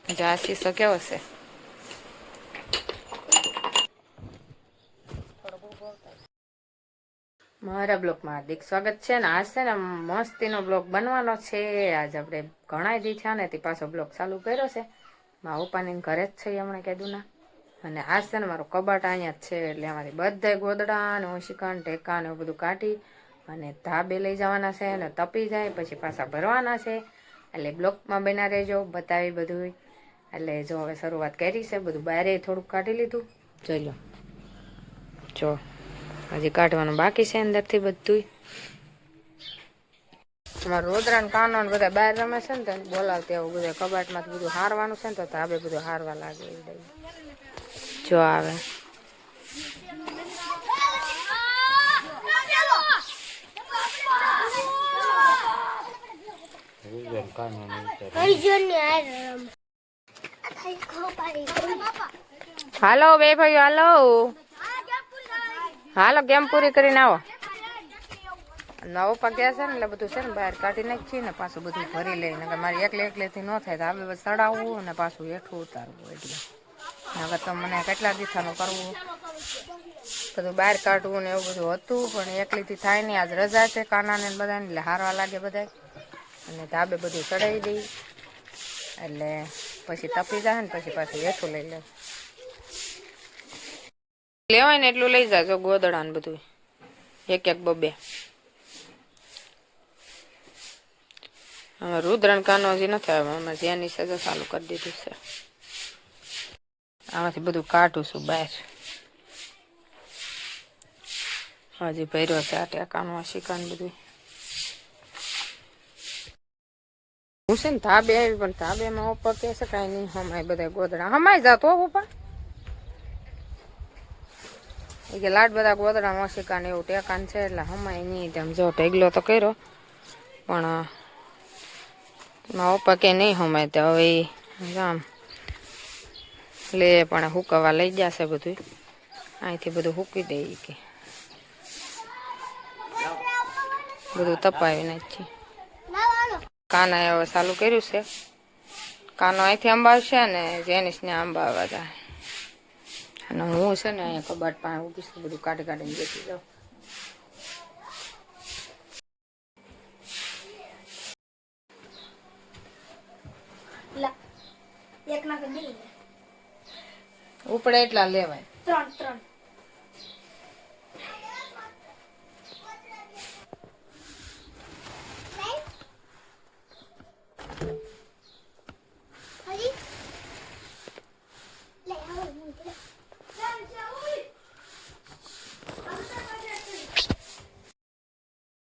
જાસી કેવો છે મારા બ્લોગમાં હાર્દિક સ્વાગત છે ને આજ છે ને મસ્તીનો બ્લોગ બનવાનો છે આજ આપણે ઘણા દી થયા ને તે પાછો બ્લોગ ચાલુ કર્યો છે મારા પપ્પાની ઘરે જ છે હમણાં કીધું ના અને આજ છે ને મારો કબાટ અહીંયા જ છે એટલે અમારી બધા ગોદડા ને ઓશિકાન ટેકા ને એવું બધું કાઢી અને ધાબે લઈ જવાના છે અને તપી જાય પછી પાછા ભરવાના છે એટલે બ્લોગમાં બના રહેજો બતાવી બધું એટલે જો હવે શરૂઆત કરી છે બધું બહાર થોડુંક કાઢી લીધું જોઈ લો જો હજી કાઢવાનું બાકી છે અંદરથી બધું અમારું રોદરાન કાનો ને બધા બહાર રમે છે ને તો બોલાવતી આવું બધું કબાટમાંથી બધું હારવાનું છે ને તો ધાબે બધું હારવા લાગે જો આવે હાલો બે ભાઈઓ હાલો હાલો ગેમ પૂરી કરીને આવો નવો પગ્યા છે ને એટલે બધું છે ને બહાર કાઢી નાખીએ ને પાછું બધું ભરી લઈને મારી એકલેથી ન થાય તો આપણે ચડાવવું ને પાછું હેઠું ઉતારવું એટલે હવે તો મને કેટલા દિવસનું કરવું બધું બહાર કાઢવું ને એવું બધું હતું પણ એકલીથી થાય નહીં આજ રજા છે કાનાને બધાને એટલે હારવા લાગે બધા અને ધાબે બધું ચડાવી દઈ એટલે પછી તપી જાય ને પછી પાછું હેઠું લઈ લે લેવાય ને એટલું લઈ જાજો ગોદડા ને બધું એક એક બબે હવે રુદ્રણ કાનો હજી નથી આવ્યો અમે જેની સજા ચાલુ કરી દીધું છે આમાંથી બધું કાઢું છું બહાર હજી ભર્યો છે આ ટેકાનું શીકાન બધું હું છે ને ધાબે આવી પણ ધાબેમાં ઉપર કે છે કઈ નહીં હમાય બધા ગોદડા હમાય જાતો ઉપર એ કે લાડ બધા ગોદડા મશીકા ને એવું ટેકાન છે એટલે હમાય નહીં તેમ જો ઢેગલો તો કર્યો પણ મારા પપ્પા કે નહીં હમાય તો હવે આમ લે પણ હુકવા લઈ જશે બધું અહીંથી બધું હૂકી દે કે બધું તપાવી નાખી કાના હવે ચાલુ કર્યું છે કાનો અહીંથી અંબાવશે ને જેનિસ ને અંબાવવા જાય અને હું છે ને અહીંયા કબાટ પાસે ઉભી છું બધું કાઢી કાઢીને બેસી જાઉં ઉપડે એટલા લેવાય ત્રણ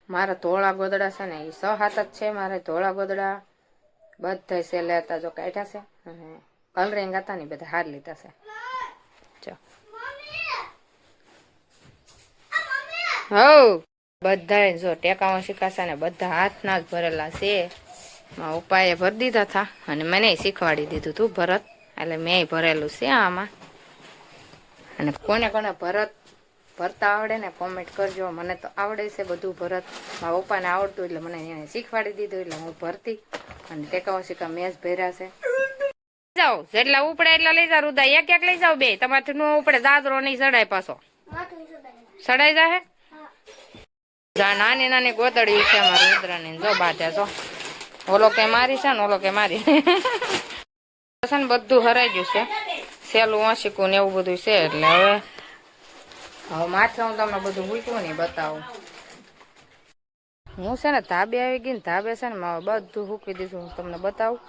મારા ધોળા ગોદડા છે ને એ 6-7 જ છે મારે ધોળા ગોદડા બધા સેલે હતા જો કાઢ્યા છે અને કલરિંગ હતા ને બધા હાર લીધા છે જો હવ બધા જો ટેકામાં શીખાશે ને બધા હાથના જ ભરેલા છે મારા પપ્પાએ ભરી દીધા હતા અને મને શીખવાડી દીધું હતું ભરત એટલે મેં ભરેલું છે આમાં અને કોને કોને ભરતા આવડે ને કોમેન્ટ કરજો મને તો આવડે છે બધું ભરત મારા પપ્પાને આવડતું એટલે મને એને શીખવાડી દીધું એટલે હું ભરતી અને ટેકાઓ શીખા મેં જ ભર્યા છે જાઓ જેટલા ઉપડે એટલા લઈ જાવ રુદા એક એક લઈ જાવ બે તમારથી નો ઉપડે દાદરો નહીં ચડાય પાછો ચડાઈ જાય નાની નાની ગોદડી છે અમારા રુદ્રની જો બાધે જો ઓલો કે મારી છે ને ઓલો કે મારી છે ને બધું હરાઈ ગયું છે સેલું વાંચીકું ને એવું બધું છે એટલે હવે માથે હું તમને બધું મૂક્યું નહીં બતાવું હું છે ને ધાબે આવી ગઈ ને ધાબે છે ને બધું મૂકી દીધું હું તમને બતાવું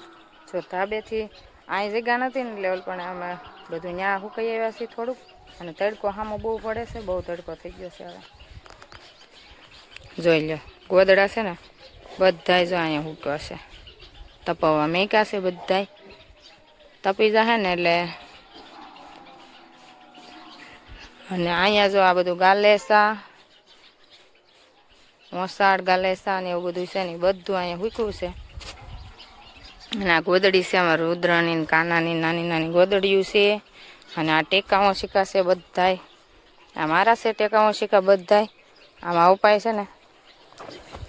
જો ધાબેથી અહીં જગ્યા નથી ને લેવલ પણ અમે બધું ત્યાં હુકાઈ આવ્યા છીએ થોડુંક અને તડકો સામો બહુ પડે છે બહુ તડકો થઈ ગયો છે હવે જોઈ લો ગોદડા છે ને બધાય જો અહીંયા હુક્યો છે તપાવવા મેક્યા છે બધાય તપી જશે ને એટલે અને અહીંયા જો આ બધું ગાલેસા મોસાળ ગાલેસા ને એવું બધું છે ને બધું અહીંયા હુક્યું છે અને આ ગોદડી છે અમારા રુદ્રની કાનાની નાની નાની ગોદડીયું છે અને આ ટેકાઓ શીખાશે બધાય આ મારા છે ટેકાઓ શીખા બધાય આમાં ઉપાય છે ને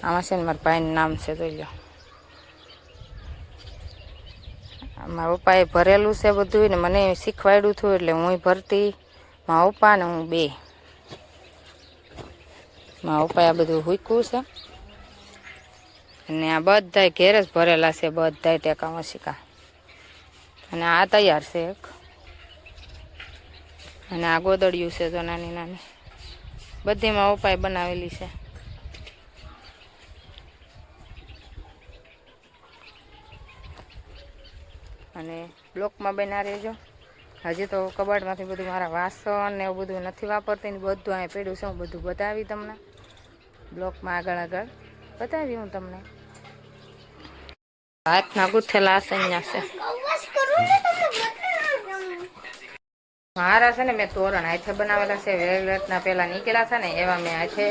આમાં છે ને મારા ભાઈનું નામ છે જોઈ લો મારા પપ્પાએ ભરેલું છે બધું ને મને શીખવાડ્યું હતું એટલે હું ભરતી, મારા પપ્પા ને હું બે. મારા પપ્પાએ આ બધું હૂકવું છે અને આ બધાય ઘેર જ ભરેલા છે, બધાય ટેકા મશીકા. અને આ તૈયાર છે એક, અને આ ગોદડિયું છે જો નાની નાની, બધી મારા પપ્પાએ બનાવેલી છે. અને બ્લોકમાં બના રહેજો. હજી તો કબાટમાંથી બધું મારા વાસણ ને એવું બધું નથી વાપરતી ને બધું અહીં પડ્યું છે, હું બધું બતાવી તમને બ્લોકમાં આગળ આગળ બતાવી હું તમને. હાથના ગુથેલા આસન્યા છે મારા છે ને, મેં તોરણ હાથે બનાવેલા છે. વેલવેટના પેલા નીકળ્યા હતા ને એવા મેં હાથે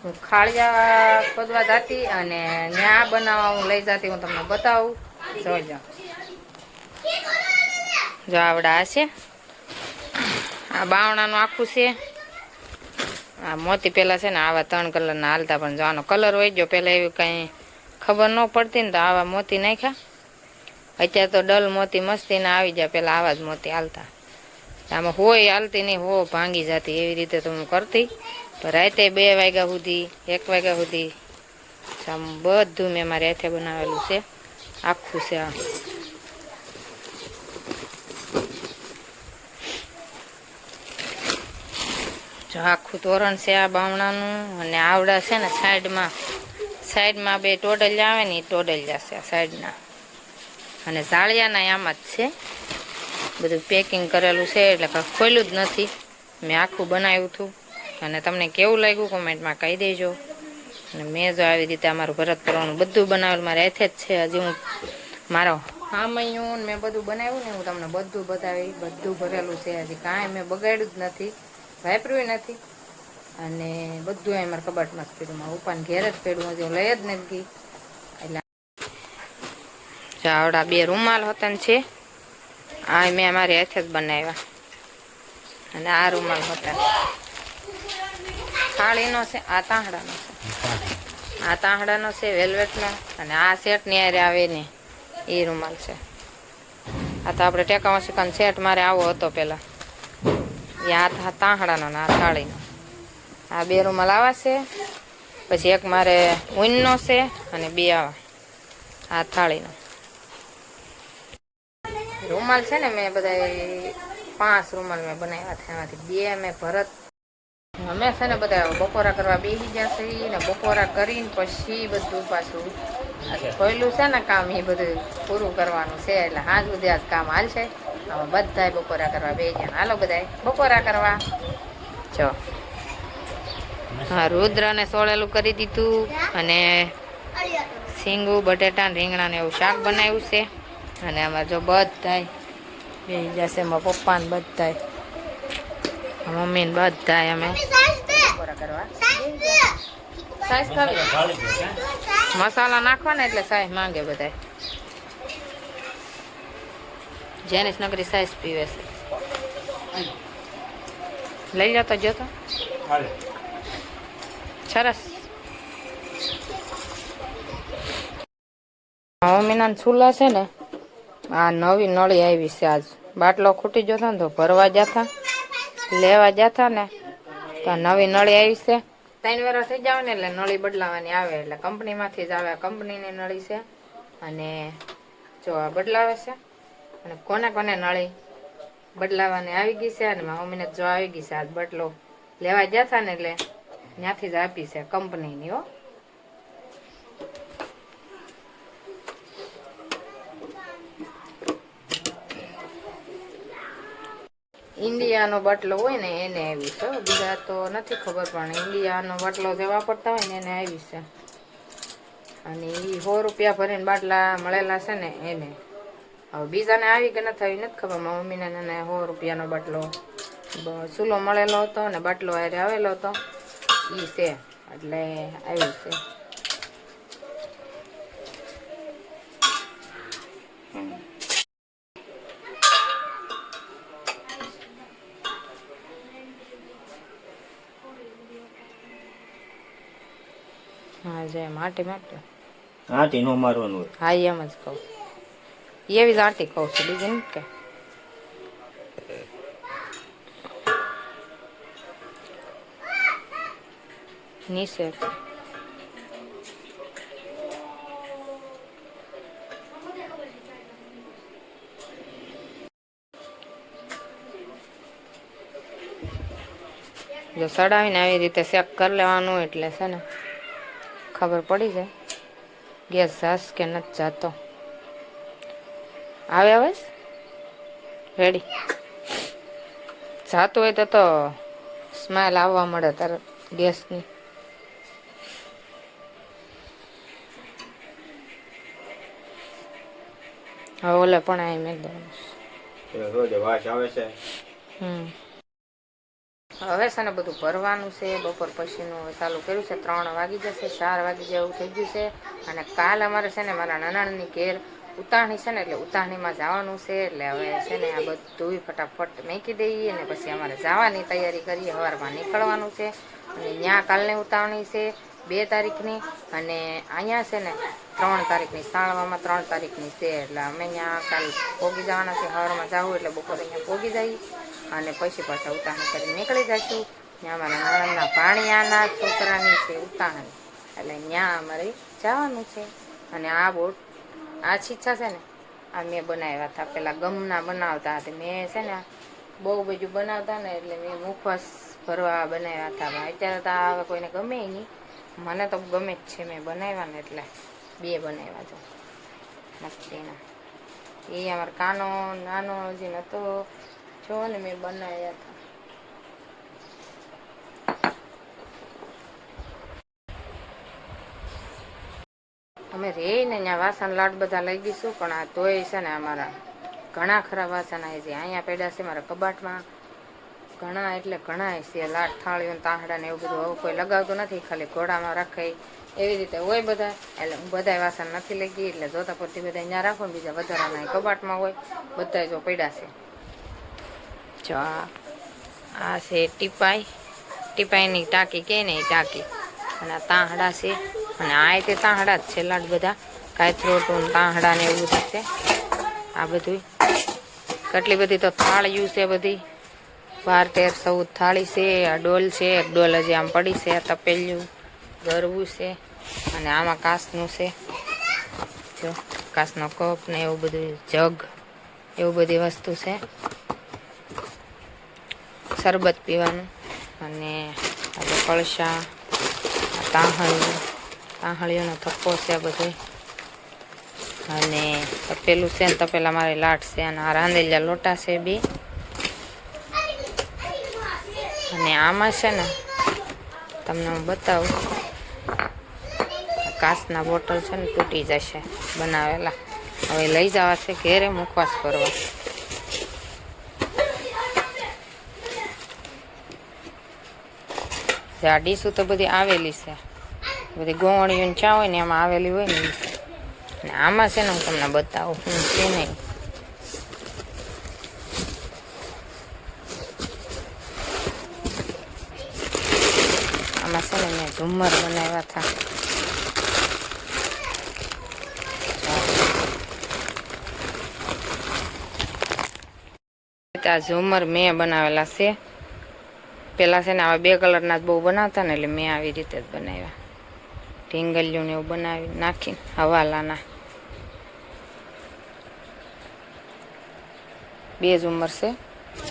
હું ખાળિયા ખોદવા જતી અને ત્યાં બનાવવા હું લઈ જતી. હું તમને બતાવું, જોઈ જાઓ. જો આવડા છે, આ બાવણાનું આખું છે. આ મોતી પેલા છે ને આવા 3 કલરના હાલતા, પણ જો આનો કલર હોય ગયો, પેલા એવી કઈ ખબર ન પડતી ને તો આવા મોતી નાખ્યા. અત્યારે તો ડલ મોતી મસ્તીના આવી જાય, પેલા આવા જ મોતી હાલતા. આમાં હોય હાલતી નહીં, હો ભાંગી જતી, એવી રીતે તો હું કરતી. પણ રાતે 2 વાગ્યા સુધી 1 વાગ્યા સુધી આમ બધું મેં મારી હાથે બનાવેલું છે, આખું છે. આ જો આખું તોરણ છે આ બાવણાનું. અને આવડા છે ને સાઈડમાં 2 ટોડલિયા આવે ને, એ ટોડલિયા છે સાઈડના. અને ઝાળિયાના આમાં જ છે, બધું પેકિંગ કરેલું છે એટલે ખોલ્યું જ નથી. મેં આખું બનાવ્યું હતું અને તમને કેવું લાગ્યું કોમેન્ટમાં કહી દેજો. અને મેં જો આવી રીતે અમારું ભરત કરવાનું બધું બનાવેલું મારે હાથે જ છે. હજી હું મારો હામૈયું મેં બધું બનાવ્યું ને, હું તમને બધું બતાવી. બધું ભરેલું છે, હજી કાંઈ મેં બગાડ્યું જ નથી, વાપર્યું નથી. અને બધું અહીં મારા કબાટમાં જ પડ્યું, મારા પપ્પાને ઘેર જ પડ્યું, હજી હું લઈ જ નથી ગઈ. એટલે આવડા 2 રૂમાલ હતા ને છે, આ મેં અમારી હાથે જ બનાવ્યા. અને આ રૂમાલ હતા થાળીનો છે, આ તાંહડાનો છે, આ તાંહડાનો છે વેલ્વેટનો. અને આ સેટ ની આરે આવે ને એ રૂમાલ છે. આ તો આપણે ટેકા મશીકાનો સેટ મારે આવો હતો પેલા, એ આ તાંહડાનો ને આ થાળીનો. આ 2 રૂમાલ આવા છે, પછી એક મારે ઊનનો છે અને 2 આવા આ થાળીનો રૂમાલ છે ને. મેં બધા 5 રૂમાલ મેં બનાવ્યા છે, એમાંથી 2 મેં ભરત. અમે છે ને બધા બપોરા કરવા બેસી ગયા છે ને, બપોરા કરીને પછી બધું પાછું ખોયલું છે ને કામ, એ બધું પૂરું કરવાનું છે. એટલે હાજ સુધી આજ કામ હાલશે. હવે બધાય બપોરા કરવા બેસી ગયા. હાલો બધાય બપોરા કરવા. જો હા, રુદ્રને સોળેલું કરી દીધું અને સિંગું બટેટા રીંગણા ને એવું શાક બનાવ્યું છે. અને આમાં જો બધાય બેસી જશે, મારા પપ્પા ને બધાય, મમ્મી ને બધાય અમે બપોરા કરવા. સાઈઝ ખાવી મસાલા નાખવાના એટલે સાઈઝ માંગે બધાય. જેનિસ નગરી સાઈઝ પીવે છે, લઈ જતો જોતો સરસ. મમ્મીના ચૂલા છે ને, આ નવી નળી આવી છે. આજ બાટલો ખૂટી જતો ને તો ભરવા જતા, લેવા જતા ને તો નવી નળી આવી છે. 3 વર્ષ થઈ જાવ ને એટલે નળી બદલાવાની આવે, એટલે કંપનીમાંથી જ આવે, કંપનીની નળી છે. અને જો આ બદલાવે છે. અને કોને કોને નળી બદલાવાની આવી ગઈ છે. અને મારા મમ્મીને જો આવી ગઈ છે, આજ બદલો લેવા જતા ને એટલે ત્યાંથી જ આપી છે કંપનીની. હો ઇન્ડિયાનો બાટલો હોય ને એને આવી છે, બીજા તો નથી ખબર, પણ ઇન્ડિયાનો બાટલો જે વાપરતા હોય ને એને આવી છે. અને એ 100 રૂપિયા ભરીને બાટલા મળેલા છે ને એને. હવે બીજાને આવી કે નથી આવી નથી ખબર. મારા મમ્મીને 100 રૂપિયાનો બાટલો ચૂલો મળેલો હતો ને બાટલો હારે આવેલો હતો, એ છે એટલે આવ્યું છે. હા, જે માટી માટી આટી નો મારવાનું હોય. હા, એમ જ કહું. એવી જ આંટી કહું છું, બીજી નથી કે નીચે જો સડાવીને આવી રીતે શેક કરી લેવાનું એટલે છે ને ખબર પડી જાય ગેસ જાસ કે નથી જાતો. આવે આવે રેડી જાતું હોય તો સ્મેલ આવવા મળે તરત ગેસની. હવે ઓલે પણ આવી મેં વાસ આવે છે. હવે છે ને બધું ભરવાનું છે. બપોર પછીનું હવે ચાલુ કર્યું છે. 3 વાગી જશે, 4 વાગી જાય એવું થઈ ગયું છે. અને કાલ અમારે છે ને મારા નનાણની ઘેર ઉતાવણી છે ને એટલે ઉતાવણીમાં જવાનું છે. એટલે હવે છે ને આ બધું ફટાફટ મૂકી દઈએ અને પછી અમારે જવાની તૈયારી કરીએ. સવારમાં નીકળવાનું છે અને ત્યાં કાલની ઉતાવણી છે 2 તારીખની અને અહીંયા છે ને 3 તારીખની. સાળવામાં 3 તારીખની છે. એટલે અમે ત્યાં કાલ પોગી જવાના છે. સવારમાં જવું એટલે બપોરે અહીંયા પોગી જઈએ અને પછી પાછા ઉતાવળ કરીને નીકળી જઈશું. ત્યાં અમારા નણંદના ભાણિયાના છોકરાની છે ઉતાવળ એટલે ત્યાં અમારે જવાનું છે. અને આ બોટ આ છીછા છે ને આ મેં બનાવ્યા હતા. પેલા ગમના બનાવતા હતા મેં છે ને બહુ બધું બનાવતા ને એટલે મેં મુખવાસ ભરવા બનાવ્યા હતા. અત્યારે તો આ કોઈને ગમે નહીં, મને તો ગમે જ છે. મેં બનાવ્યા ને એટલે 2 બનાવ્યા છે મસ્તીના. એ અમારો કાનો નાનો હજી નહોતો જો ને મેં બનાવ્યા હતા. અમે રે ને ત્યાં વાસણ લાડ બધા લઈ ગઈશું પણ આ તોય છે ને અમારા ઘણા ખરા વાસણ આવે છે. અહીંયા પડ્યા છે મારા કબાટમાં ઘણા એટલે ઘણા છે. લાટ થાળીઓ તાહડા ને એવું બધું હવે કોઈ લગાવતું નથી, ખાલી ઘોડામાં રખાય એવી રીતે હોય બધા. એટલે હું બધા વાસણ નથી લઈ ગઈ એટલે જોતા પરથી બધા અહીંયા રાખો ને બીજા વધારાના કબાટમાં હોય બધા જો પડ્યા છે. જો આ છે ટીપાઈની ટાંકી કે ને એ ટાંકી અને આ તાહડા છે અને આ તે તાહડા જ છે લાડ બધા કાયથરોટું તાહડા ને એવું બધું છે. આ બધું કેટલી બધી તો થાળીયું છે બધી 12, 13, 14 થાળી છે. આ ડોલ છે, એક ડોલ હજી આમ પડી છે. તપેલિયું ગરવું છે અને આમાં કાચનું છે. જો કાચનો કપ ને એવું બધું જગ એવું બધી વસ્તુ છે. શરબત પીવાનું અને આ કળશા તાહળીઓનો થપ્પો છે બધો અને તપેલું છે ને તપેલા મારે લાટ છે અને આ રાંધેલા લોટા છે 2 અને આમાં છે ને તમને હું બતાવું કાચના બોટલ છે ને તૂટી જશે બનાવેલા. હવે લઈ જવા છે ઘેરે મુખવાસ કરવા. આ ડીશું તો બધી આવેલી છે, બધી ગોવણીઓ ચા હોય ને એમાં આવેલી હોય ને અને આમાં છે ને હું તમને બતાવું હું છે નહીં. આમાં છે ને મેં ઝુમ્મર બનાવ્યા હતા. આ ઝુમ્મર મેં બનાવેલા છે. પેલા છે ને આવા 2 કલરના જ બહુ બનાવતા ને એટલે મેં આવી રીતે જ બનાવ્યા. ઢીંગલીયું ને એવું બનાવી નાખીને હવાલાના 2 ઝુમ્મર છે.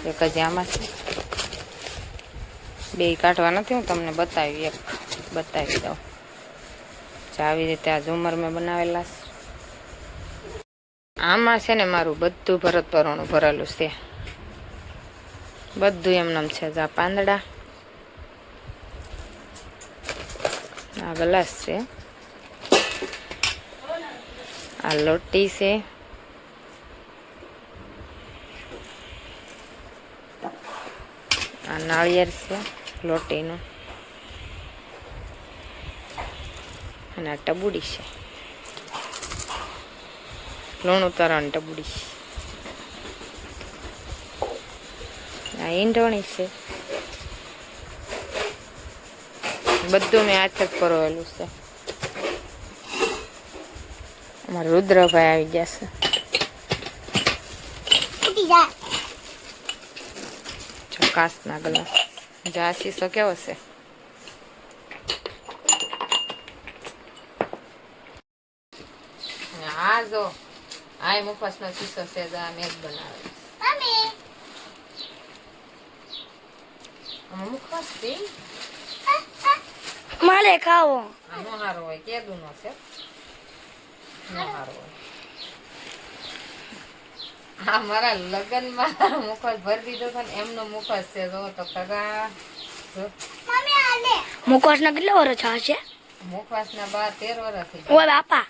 એક જ આમાં છે. 2 કાઢવા નથી, હું તમને બતાવી દઉં. આવી રીતે આ ઝુમ્મર મેં બનાવેલા છે. આમાં છે ને મારું બધું ભરત ભરવાનું ભરેલું છે. બધું એમનેમ છે. આ પાંદડા, આ ગ્લાસ છે, આ લોટી છે, આ નાળિયેર છે લોટીનું અને આ ટબુડી છે લોણ ઉતારવાની ટબુડી. આ ઈંઢોણી છે. બધું મેં હાથે જ પરોવેલું છે. અમારા રુદ્રભાઈ આવી ગયા છે. કાચના ગ્લાસ જો આ શીશો કેવો છે. આ જો આ મુખવાસનો શીશો છે. જો આ મેં જ બનાવેલો મુખવાસ છે. મારે ખાવો. આ નો હારો હોય કેદું નો છે. નો હારો હોય. હા મારા લગ્નમાં મુખવાસ ભરી દીધો હતો ને એમનો મુખવાસ છે. જો તો ખરા મુખવાસ ના કેટલા વર્ષ છે? મુખવાસ ના 12-13 વર્ષ થઈ ઓય બાપા.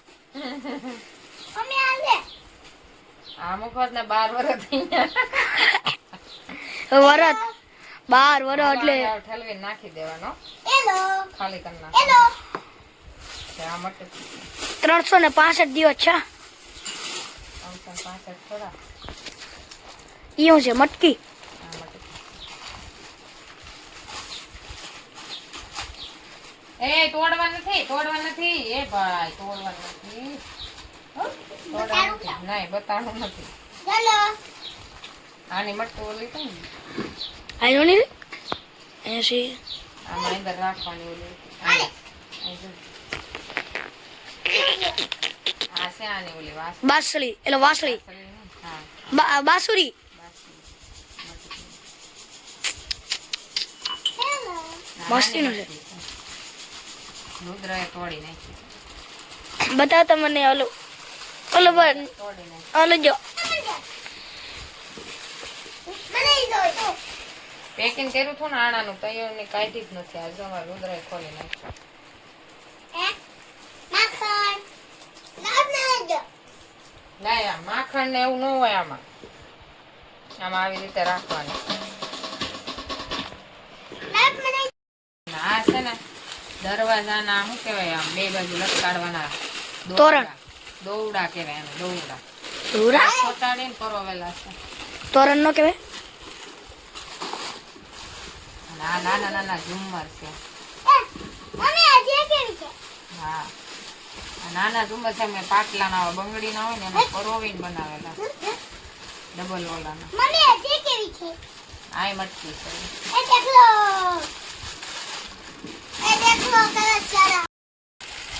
આ મુખવાસ ના 12 વર્ષ થઈ ગયા. વરત 12 વર્ષ એટલે ઠલવી નાખી દેવાનો ખાલી કરી નાખ. આ મટકી 365 દિવસ છે. 365 થોડા ઈયો છે મટકી. આ મટકી. એ તોડવા નથી એ ભાઈ તોડવા નથી. તોડવા નથી. નહીં બતાવવાનું નથી. આની મટકી ઓલી છે ને આયો ની એસી આમાં અંદર રાખવાની ઓલી આ છે આની ઓલી બાસળી એટલે વાસળી હા બાસુરી. મસ્તીનું છે. રુદ્રએ તોડી નાખી. બતાવતા મને ઓલો તોડી નાખી. ઓલો જો પેકિંગ કર્યું હતું ને આણાનું તો એની કાઢી જ નથી. આ જો અમારે રુદ્રએ ખોલી નાખ્યું. ના માખણ ને એવું ન હોય આમાં. આમાં આવી રીતે રાખવાનું. આ છે ને દરવાજાના શું કેવાય આમ બે બાજુ લટકાડવાના તોરણ. દોવડા કેવાય એને દોવડા. ધોરા ચોટાડીને પરોવેલા છે. તોરણ નો કહેવાય. અને આ નાના નાના ઝુમ્મર છે. હા આ નાના ઝુમ્મર છે મેં પાટલાના હોય બંગડીના હોય ને એમાં પરોવીને બનાવેલા ડબલ ઓલાના. આય મટકી છે.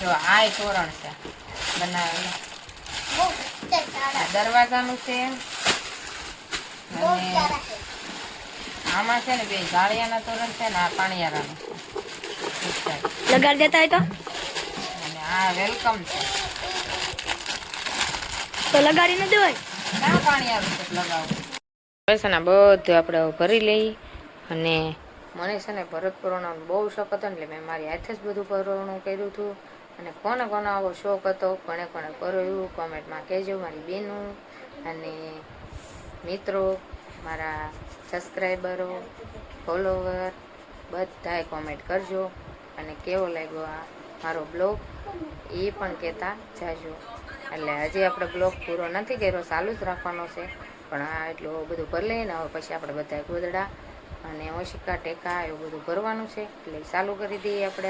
જો આય તોરણ છે બનાવેલા. આ દરવાજાનું છે. અને આમાં છે ને બે જાળિયાના તોરણ છે ને આ પાણીયારાનું છે. એક side. લગાડી દેતા હોય અને આ વેલકમ છે. તો લગાડી ન દેવાય. ના પાણીયારું છે લગાવું. હવે છે ને બધું આપણે ભરી લઈ. અને મને છે ને ભરત પુરાણનો બહુ શોખ હતો ને એટલે મેં મારી હાથે જ બધું પુરાણું કર્યું હતું. અને કોને કોને આવો શોખ હતો કોને કોને કર્યું કોમેન્ટમાં કહેજો. મારી બહેનો અને મિત્રો મારા સબસ્ક્રાઈબરો ફોલોવર બધાએ કોમેન્ટ કરજો. અને કેવો લાગ્યો આ મારો બ્લોગ એ પણ કહેતા જાજો. એટલે હજી આપણે બ્લોગ પૂરો નથી કર્યો, ચાલુ જ રાખવાનો છે. પણ આ એટલું બધું ભરી લઈને હવે પછી આપણે બધા ગોદડા અને ઓશિકા ટેકા એવું બધું ભરવાનું છે. એટલે ચાલુ કરી દઈએ આપણે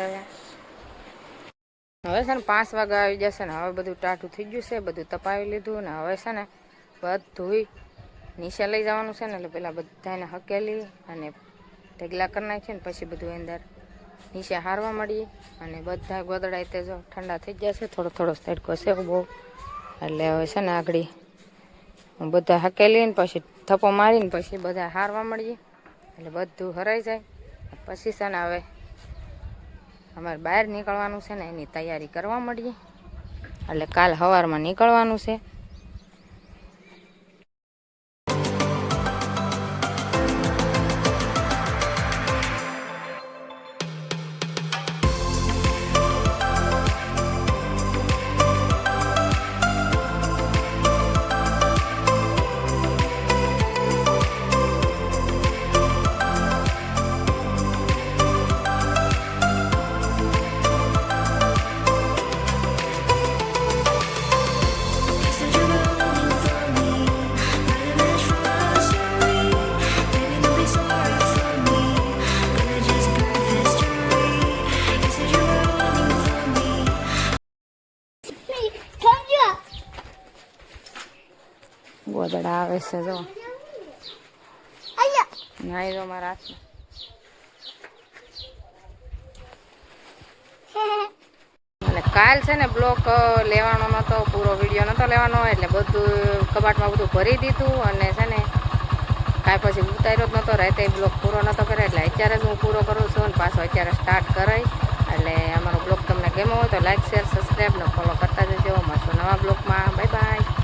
હવે છે ને 5 વાગ્યા આવી જશે ને હવે બધું ટાઢું થઈ ગયું છે. બધું તપાવી લીધું ને હવે છે ને બધું નીચે લઈ જવાનું છે ને. એટલે પેલા બધાને હકેલી અને ઢગલા કરી નાખીએ ને પછી બધું અંદર નીચે હારવા મળીએ. અને બધા ગોદડા તે જો ઠંડા થઈ જશે. થોડો થોડો તડકો છે બહુ. એટલે હવે છે ને આગળ બધા હકેલીને પછી થપ્પો મારીને પછી બધા હારવા મળીએ. એટલે બધું હરાઈ જાય પછી છે ને હવે અમારે બહાર નીકળવાનું છે ને એની તૈયારી કરવા મળીએ. એટલે કાલ સવારમાં નીકળવાનું છે. ગોદડા આવે છે જો નાઈ દો મારા હાથમાં. અને કાલ છે ને બ્લોક લેવાનો નતો, પૂરો વિડીયો નતો લેવાનો, એટલે બધું કબાટમાં બધું ભરી દીધું અને છે ને કાંઈ પછી ઉતાર્યો જ નતો, રાતે બ્લોક પૂરો નતો કર્યો, એટલે અત્યારે જ હું પૂરો કરું છું અને પાછો અત્યારે સ્ટાર્ટ કરાય. એટલે અમારો બ્લોગ તમને ગમ્યો હોય તો લાઈક શેર સબસ્ક્રાઈબ ને ફોલો કરતા જજો. મળશું નવા બ્લોગમાં. Bye bye.